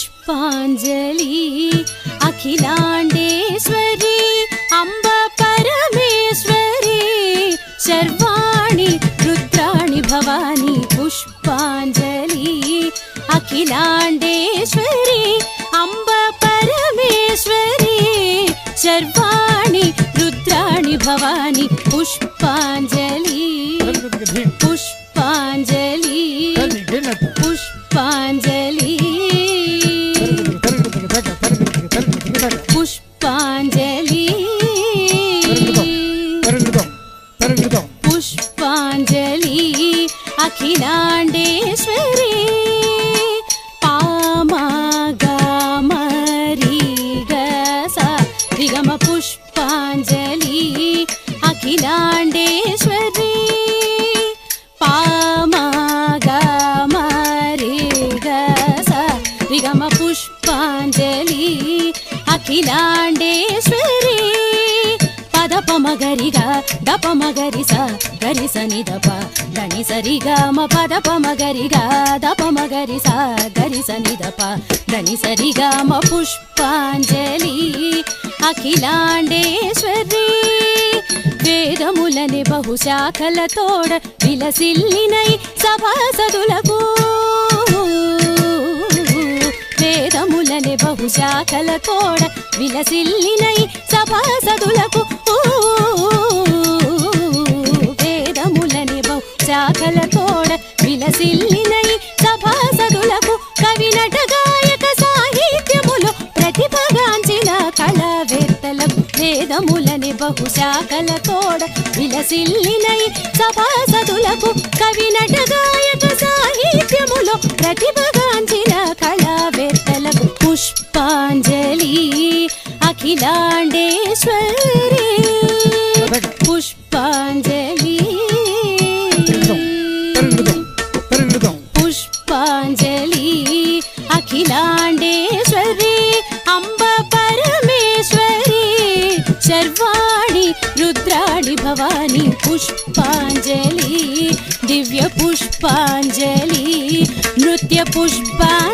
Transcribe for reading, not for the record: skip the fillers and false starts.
पुष्पांजलि अखिलांडेश्वरी अंब परमेश्वरी सर्वाणि रुद्राणि भवानी पुष्पांजलि अखिलांडेश्वरी अंब परमेश्वरी सर्वाणि रुद्राणि भवानी पुष्पांजलि पुष्पांजलि पुष्पांजलि पुष्पांजलि पुष्पांजलि अखिलांडेश्वरी पामा गामरी गसा रिगम पुष्पांजलि अखिलांडेश्वरी पामा गामरी गसा रिगम पुष्पांजलि अखिलांडेश्वरी पदपमगरिगा दपमगरिसा गरिसनिदपा गनिसरिगा म पदपमगरिगा दपमगरिसा गरिसनिदपा गनिसरिगा म पुष्पांजलि अखिलांडेश्वरी वेदमुलने बहुशाखलतोड विलसिल्लिनै सभासदुలకు వేదములనే బహుశాఖలతోడ విలసిల్లినై సభాసదులకు వేదములనే బహుశాఖలతోడ విలసిల్లినై సభాసదులకు కవినట గాయక సాహిత్యములో ప్రతిభగాంచిన కళావేత్తలకు వేదములనే బహుశాఖలతోడ విలసిల్లినై సభాసదులకు కవినట గాయక సాహిత్యములో ప్రతిభగాంచిన కళావేత్తలకు పుష్పాంజలి అఖిలాండేశ్వరి పుష్పాంజలి పుష్పాంజలి అఖిలాండేశ్వరి అంబ పరమేశ్వరి सर्वाणि रुद्राणि भवानी पुष्पांजलि दिव्य पुष्पांजलि नृत्य पुष्पांजलि